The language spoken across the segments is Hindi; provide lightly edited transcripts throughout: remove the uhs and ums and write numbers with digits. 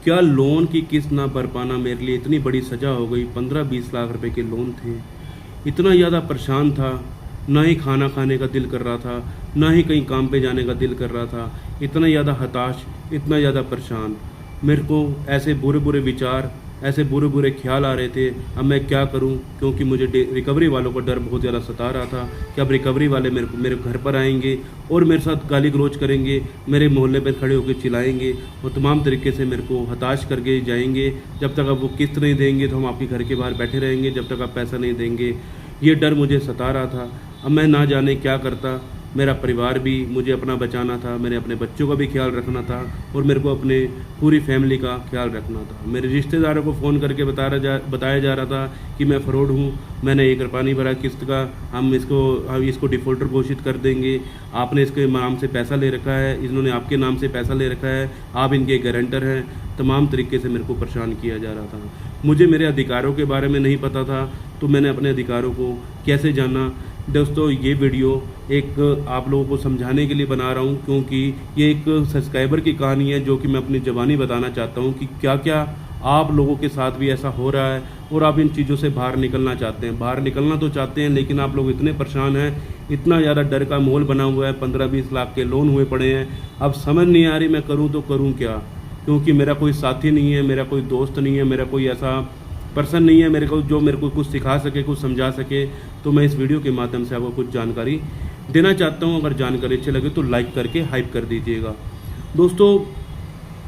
क्या लोन की किस्त ना भर पाना मेरे लिए इतनी बड़ी सज़ा हो गई। 15-20 लाख रुपए के लोन थे। इतना ज़्यादा परेशान था, ना ही खाना खाने का दिल कर रहा था, ना ही कहीं काम पे जाने का दिल कर रहा था। इतना ज़्यादा हताश, इतना ज़्यादा परेशान। मेरे को ऐसे बुरे बुरे विचार, ऐसे बुरे बुरे ख्याल आ रहे थे। अब मैं क्या करूं, क्योंकि मुझे रिकवरी वालों का डर बहुत ज़्यादा सता रहा था कि अब रिकवरी वाले मेरे घर पर आएंगे और मेरे साथ गाली गलौज करेंगे, मेरे मोहल्ले पर खड़े होकर चिल्लाएंगे और तमाम तरीके से मेरे को हताश करके जाएंगे। जब तक अब वो किस्त नहीं देंगे तो हम आपके घर के बाहर बैठे रहेंगे, जब तक आप पैसा नहीं देंगे। ये डर मुझे सता रहा था। अब मैं ना जाने क्या करता। मेरा परिवार भी मुझे अपना बचाना था, मेरे अपने बच्चों का भी ख्याल रखना था और मेरे को अपने पूरी फैमिली का ख्याल रखना था। मेरे रिश्तेदारों को फ़ोन करके बताया जा रहा था कि मैं फ्रॉड हूँ, मैंने 1 रुपया नहीं भरा किस्त का, हम इसको डिफ़ॉल्टर घोषित कर देंगे, आपने इसके नाम से पैसा ले रखा है, इन्होंने आपके नाम से पैसा ले रखा है, आप इनके गारंटर हैं। तमाम तरीके से मेरे को परेशान किया जा रहा था। मुझे मेरे अधिकारों के बारे में नहीं पता था, तो मैंने अपने अधिकारों को कैसे जाना। दोस्तों, ये वीडियो एक आप लोगों को समझाने के लिए बना रहा हूँ, क्योंकि ये एक सब्सक्राइबर की कहानी है जो कि मैं अपनी ज़बानी बताना चाहता हूँ कि क्या क्या आप लोगों के साथ भी ऐसा हो रहा है और आप इन चीज़ों से बाहर निकलना चाहते हैं। बाहर निकलना तो चाहते हैं, लेकिन आप लोग इतने परेशान हैं, इतना ज़्यादा डर का माहौल बना हुआ है, 15-20 लाख के लोन हुए पड़े हैं। अब समझ नहीं आ रही मैं करूँ तो करूँ क्या, क्योंकि मेरा कोई साथी नहीं है, मेरा कोई दोस्त नहीं है, मेरा कोई ऐसा पर्सन नहीं है मेरे को जो मेरे को कुछ सिखा सके, कुछ समझा सके। तो मैं इस वीडियो के माध्यम से आपको कुछ जानकारी देना चाहता हूं। अगर जानकारी अच्छी लगे तो लाइक करके हाइप कर दीजिएगा। दोस्तों,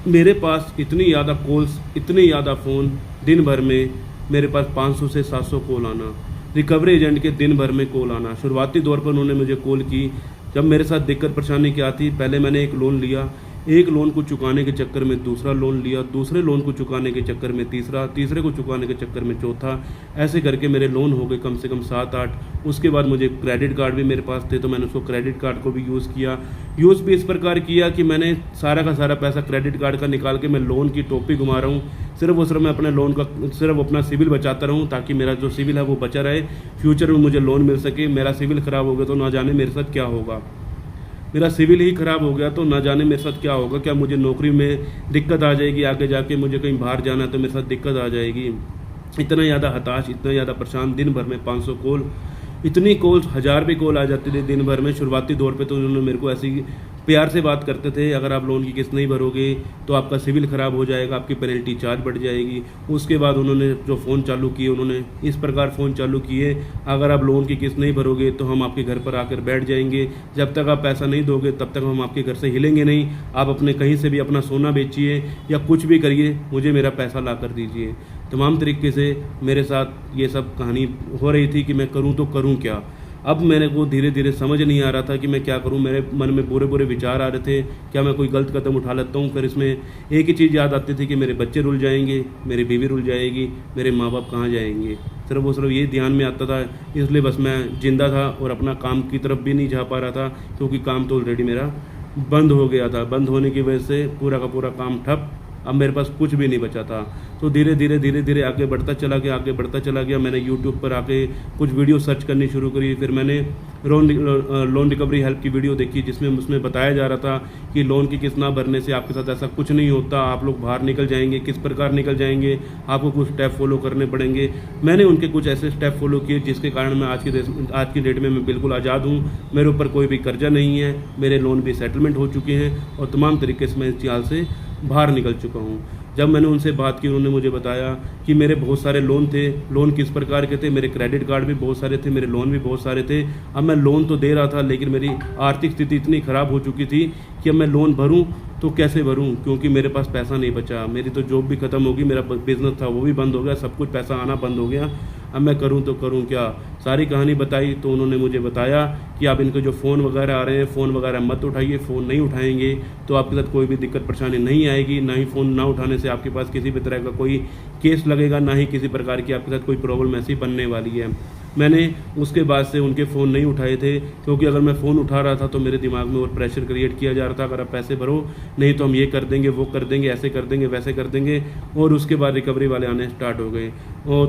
मेरे पास इतनी ज़्यादा कॉल्स, इतने ज़्यादा फ़ोन, दिन भर में मेरे पास 500 से 700 कॉल आना, रिकवरी एजेंट के दिन भर में कॉल आना। शुरुआती दौर पर उन्होंने मुझे कॉल की जब मेरे साथ दिक्कत परेशानी क्या थी। पहले मैंने एक लोन लिया, एक लोन को चुकाने के चक्कर में दूसरा लोन लिया, दूसरे लोन को चुकाने के चक्कर में तीसरा, तीसरे को चुकाने के चक्कर में चौथा, ऐसे करके मेरे लोन हो गए कम से कम 7-8। उसके बाद मुझे क्रेडिट कार्ड भी मेरे पास थे, तो मैंने उसको क्रेडिट कार्ड को भी यूज़ किया। यूज़ भी इस प्रकार किया कि मैंने सारा का सारा पैसा क्रेडिट कार्ड का निकाल के मैं लोन की टोपी घुमा रहा हूँ। सिर्फ और सिर्फ मैं अपने लोन का सिर्फ अपना सिविल बचाता रहूँ, ताकि मेरा जो सिविल है वो बचा रहे, फ्यूचर में मुझे लोन मिल सके। मेरा सिविल ख़राब हो गया तो ना जाने मेरे साथ क्या होगा। मेरा सिविल ही ख़राब हो गया तो ना जाने मेरे साथ क्या होगा। क्या मुझे नौकरी में दिक्कत आ जाएगी, आगे जाके मुझे कहीं बाहर जाना है तो मेरे साथ दिक्कत आ जाएगी। इतना ज़्यादा हताश, इतना ज़्यादा परेशान। दिन भर में 500 कॉल, इतनी कॉल्स 1000 भी कॉल आ जाती थी दिन भर में। शुरुआती दौर पे तो उन्होंने मेरे को ऐसी प्यार से बात करते थे, अगर आप लोन की किस्त नहीं भरोगे तो आपका सिविल ख़राब हो जाएगा, आपकी पेनल्टी चार्ज बढ़ जाएगी। उसके बाद उन्होंने जो फ़ोन चालू किए, उन्होंने इस प्रकार फ़ोन चालू किए, अगर आप लोन की किस्त नहीं भरोगे तो हम आपके घर पर आकर बैठ जाएंगे, जब तक आप पैसा नहीं दोगे तब तक हम आपके घर से हिलेंगे नहीं, आप अपने कहीं से भी अपना सोना बेचिए या कुछ भी करिए, मुझे मेरा पैसा ला कर दीजिए। तमाम तरीके से मेरे साथ ये सब कहानी हो रही थी कि मैं करूँ तो करूँ क्या। अब मेरे को धीरे धीरे समझ नहीं आ रहा था कि मैं क्या करूं। मेरे मन में बुरे बुरे विचार आ रहे थे, क्या मैं कोई गलत कदम उठा लेता हूं। फिर इसमें एक ही चीज़ याद आती थी कि मेरे बच्चे रुल जाएंगे, मेरी बीवी रुल जाएगी, मेरे माँ बाप कहाँ जाएंगे। सिर्फ वो सिर्फ ये ध्यान में आता था, इसलिए बस मैं जिंदा था और अपना काम की तरफ भी नहीं जा पा रहा था, क्योंकि काम तो ऑलरेडी मेरा बंद हो गया था। बंद होने की वजह से पूरा का पूरा काम ठप, अब मेरे पास कुछ भी नहीं बचा था। तो धीरे धीरे आगे बढ़ता चला गया। मैंने यूट्यूब पर आके कुछ वीडियो सर्च करनी शुरू करी। फिर मैंने लोन रिकवरी हेल्प की वीडियो देखी, जिसमें उसमें बताया जा रहा था कि लोन की किस्त ना भरने से आपके साथ ऐसा कुछ नहीं होता, आप लोग बाहर निकल जाएंगे। किस प्रकार निकल जाएंगे, आपको कुछ स्टेप फॉलो करने पड़ेंगे। मैंने उनके कुछ ऐसे स्टेप फॉलो किए जिसके कारण मैं आज की डेट में मैं बिल्कुल आज़ाद हूँ। मेरे ऊपर कोई भी कर्जा नहीं है, मेरे लोन भी सेटलमेंट हो चुके हैं और तमाम तरीके से मैं इस जाल से बाहर निकल चुका हूँ। जब मैंने उनसे बात की, उन्होंने मुझे बताया कि मेरे बहुत सारे लोन थे। लोन किस प्रकार के थे, मेरे क्रेडिट कार्ड भी बहुत सारे थे, मेरे लोन भी बहुत सारे थे। अब मैं लोन तो दे रहा था, लेकिन मेरी आर्थिक स्थिति इतनी ख़राब हो चुकी थी कि अब मैं लोन भरूं तो कैसे भरूं, क्योंकि मेरे पास पैसा नहीं बचा। मेरी तो जॉब भी ख़त्म होगी, मेरा बिज़नेस था वो भी बंद हो गया, सब कुछ पैसा आना बंद हो गया। अब मैं करूं तो करूं क्या। सारी कहानी बताई तो उन्होंने मुझे बताया कि आप इनके जो फ़ोन वगैरह आ रहे हैं, फ़ोन वगैरह मत उठाइए। फ़ोन नहीं उठाएंगे तो आपके साथ कोई भी दिक्कत परेशानी नहीं आएगी, ना ही फ़ोन ना उठाने से आपके पास किसी भी तरह का कोई केस लगेगा, ना ही किसी प्रकार की आपके साथ कोई प्रॉब्लम ऐसी बनने वाली है। मैंने उसके बाद से उनके फ़ोन नहीं उठाए थे, क्योंकि अगर मैं फ़ोन उठा रहा था तो मेरे दिमाग में और प्रेशर क्रिएट किया जा रहा था, अगर आप पैसे भरो नहीं तो हम ये कर देंगे, वो कर देंगे, ऐसे कर देंगे, वैसे कर देंगे। और उसके बाद रिकवरी वाले आने स्टार्ट हो गए।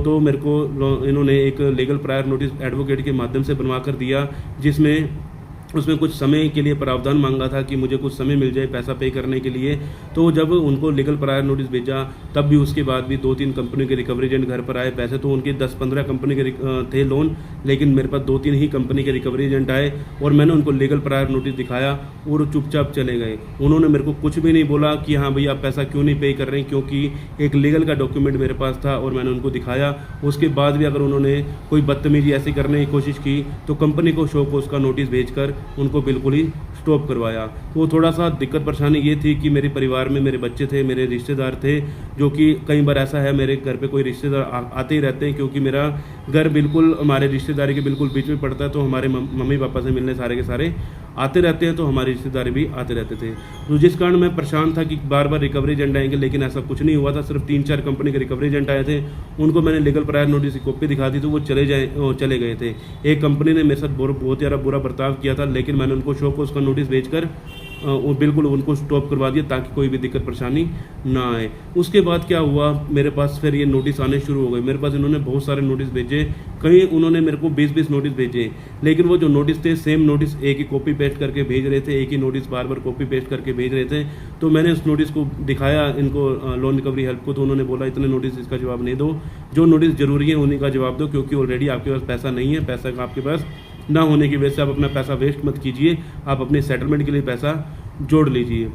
तो मेरे को इन्होंने एक लीगल प्रायर नोटिस एडवोकेट के माध्यम से बनवा कर दिया, जिसमें उसमें कुछ समय के लिए प्रावधान मांगा था कि मुझे कुछ समय मिल जाए पैसा पे करने के लिए। तो जब उनको लीगल प्रायर नोटिस भेजा तब भी उसके बाद भी 2-3 कंपनी के रिकवरी एजेंट घर पर आए। पैसे तो उनके 10-15 कंपनी के थे लोन, लेकिन मेरे पास 2-3 ही कंपनी के रिकवरी एजेंट आए और मैंने उनको लीगल प्रायर नोटिस दिखाया और चुपचाप चले गए। उन्होंने मेरे को कुछ भी नहीं बोला कि हाँ भैया आप पैसा क्यों नहीं पे कर रहे हैं, क्योंकि एक लीगल का डॉक्यूमेंट मेरे पास था और मैंने उनको दिखाया। उसके बाद भी अगर उन्होंने कोई बदतमीजी ऐसी करने की कोशिश की तो कंपनी को शो कोर्स का नोटिस भेजकर उनको बिल्कुल ही स्टॉप करवाया। तो थोड़ा सा दिक्कत परेशानी ये थी कि मेरे परिवार में मेरे बच्चे थे, मेरे रिश्तेदार थे, जो कि कई बार ऐसा है मेरे घर पे कोई रिश्तेदार आते ही रहते हैं, क्योंकि मेरा घर बिल्कुल हमारे रिश्तेदारी के बिल्कुल बीच में पड़ता है। तो हमारे मम्मी पापा से मिलने सारे के सारे आते रहते हैं, तो हमारे रिश्तेदारी भी आते रहते थे। तो जिस कारण मैं परेशान था कि बार बार रिकवरी एजेंट आएंगे, लेकिन ऐसा कुछ नहीं हुआ था। सिर्फ 3-4 कंपनी के रिकवरी एजेंट आए थे, उनको मैंने लीगल प्रायर नोटिस की कॉपी दिखा दी तो वो चले गए थे। एक कंपनी ने मेरे साथ बहुत ज़्यादा बुरा बर्ताव किया था, लेकिन मैंने उनको शो को उसका नोटिस भेजकर वो बिल्कुल उनको स्टॉप करवा दिया ताकि कोई भी दिक्कत परेशानी ना आए। उसके बाद क्या हुआ, मेरे पास फिर ये नोटिस आने शुरू हो गए। मेरे पास इन्होंने बहुत सारे नोटिस भेजे, कहीं उन्होंने मेरे को 20-20 नोटिस भेजे, लेकिन वो जो नोटिस थे सेम नोटिस एक ही कॉपी पेस्ट करके भेज रहे थे, एक ही नोटिस बार बार कॉपी पेस्ट करके भेज रहे थे। तो मैंने उस नोटिस को दिखाया इनको लोन रिकवरी हेल्प को, तो उन्होंने बोला इतने नोटिस इसका जवाब नहीं दो, जो नोटिस जरूरी है उन्हीं का जवाब दो, क्योंकि ऑलरेडी आपके पास पैसा नहीं है। पैसा का आपके पास ना होने की वजह से आप अपना पैसा वेस्ट मत कीजिए, आप अपने सेटलमेंट के लिए पैसा जोड़ लीजिए।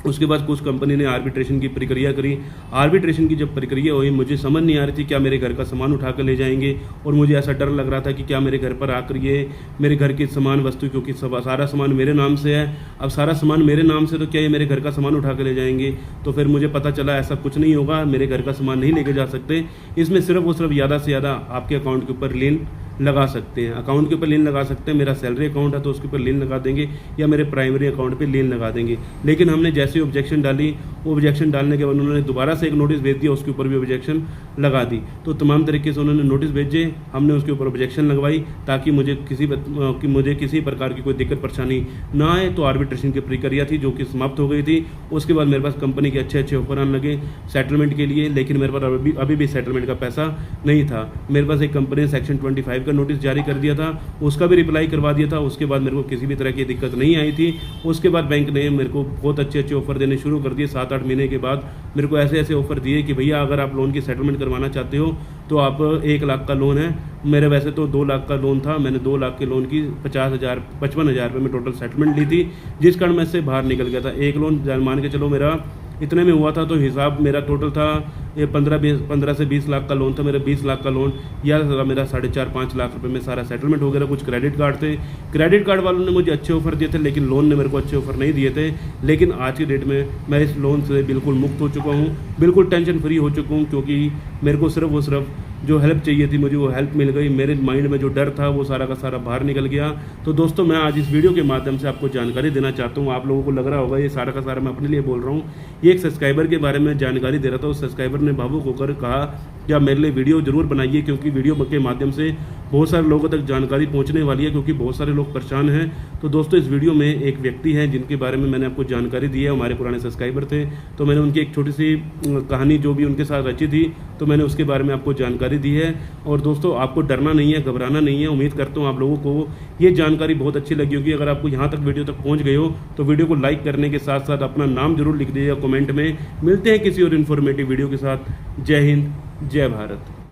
उसके बाद कुछ कंपनी ने आर्बिट्रेशन की प्रक्रिया करी। आर्बिट्रेशन की जब प्रक्रिया हुई मुझे समझ नहीं आ रही थी क्या मेरे घर का सामान उठा कर ले जाएंगे, और मुझे ऐसा डर लग रहा था कि क्या मेरे घर पर आकर ये मेरे घर के सामान वस्तु, क्योंकि सारा सामान मेरे नाम से है, अब सारा सामान मेरे नाम से तो क्या ये मेरे घर का सामान उठा कर ले जाएंगे। तो फिर मुझे पता चला ऐसा कुछ नहीं होगा, मेरे घर का सामान नहीं लेके जा सकते। इसमें सिर्फ और सिर्फ ज़्यादा से ज़्यादा आपके अकाउंट के ऊपर लिन लगा सकते हैं, अकाउंट के ऊपर लिन लगा सकते हैं। मेरा सैलरी अकाउंट है तो उसके ऊपर लिन लगा देंगे, या मेरे प्राइमरी अकाउंट पे लिन लगा देंगे। लेकिन हमने जैसे ऑब्जेक्शन डाली, ऑब्जेक्शन डालने के बाद उन्होंने दोबारा से एक नोटिस भेज दिया, उसके ऊपर भी ऑब्जेक्शन लगा दी। तो तमाम तरीके से उन्होंने नोटिस भेजे, हमने उसके ऊपर ऑब्जेक्शन लगवाई ताकि मुझे किसी प्रकार की कोई दिक्कत परेशानी ना आए। तो आर्बिट्रेशन की प्रक्रिया थी जो कि समाप्त हो गई थी। उसके बाद मेरे पास कंपनी के अच्छे ऑफर आने लगे सेटलमेंट के लिए, लेकिन मेरे पास अभी भी सेटलमेंट का पैसा नहीं था। मेरे पास एक कंपनी ने सेक्शन 25 का नोटिस जारी कर दिया था, उसका भी रिप्लाई करवा दिया था। उसके बाद मेरे को किसी भी तरह की दिक्कत नहीं आई थी। उसके बाद बैंक ने मेरे को बहुत अच्छे ऑफर देने शुरू कर दिए। 7-8 महीने के बाद मेरे को ऐसे ऑफर दिए कि भैया अगर आप लोन की सेटलमेंट करवाना चाहते हो तो आप 1 लाख का लोन है, मेरे वैसे तो 2 लाख का लोन था, मैंने 2 लाख के लोन की 55,000 रुपये में टोटल सेटलमेंट ली थी, जिस कारण मैं इससे बाहर निकल गया था। एक लोन मान के चलो मेरा इतने में हुआ था, तो हिसाब मेरा टोटल था ये 15 से 20 लाख का लोन था। मेरा 20 लाख का लोन या मेरा 4.5-5 लाख रुपए में सारा सेटलमेंट हो गया। कुछ क्रेडिट कार्ड थे, क्रेडिट कार्ड वालों ने मुझे अच्छे ऑफर दिए थे, लेकिन लोन ने मेरे को अच्छे ऑफर नहीं दिए थे। लेकिन आज की डेट में मैं इस लोन से बिल्कुल मुक्त हो चुका हूँ, बिल्कुल टेंशन फ्री हो चुका हूँ, क्योंकि मेरे को सिर्फ जो हेल्प चाहिए थी मुझे वो हेल्प मिल गई। मेरे माइंड में जो डर था वो सारा का सारा बाहर निकल गया। तो दोस्तों मैं आज इस वीडियो के माध्यम से आपको जानकारी देना चाहता हूँ। आप लोगों को लग रहा होगा ये सारा का सारा मैं अपने लिए बोल रहा हूँ, ये एक सब्सक्राइबर के बारे में जानकारी दे रहा था। उस सब्सक्राइबर ने भावुक होकर कहा कि आप मेरे लिए वीडियो जरूर बनाइए, क्योंकि वीडियो के माध्यम से बहुत सारे लोगों तक जानकारी पहुंचने वाली है, क्योंकि बहुत सारे लोग परेशान हैं। तो दोस्तों इस वीडियो में एक व्यक्ति है जिनके बारे में मैंने आपको जानकारी दी है, हमारे पुराने सब्सक्राइबर थे। तो मैंने उनकी एक छोटी सी कहानी जो भी उनके साथ रची थी तो मैंने उसके बारे में आपको जानकारी दी है। और दोस्तों आपको डरना नहीं है, घबराना नहीं है। उम्मीद करता हूँ आप लोगों को ये जानकारी बहुत अच्छी लगी होगी। अगर आपको यहाँ तक वीडियो तक पहुँच गए हो तो वीडियो को लाइक करने के साथ साथ अपना नाम जरूर लिख दीजिएगा कमेंट में। मिलते हैं किसी और इन्फॉर्मेटिव वीडियो के साथ। जय हिंद, जय भारत।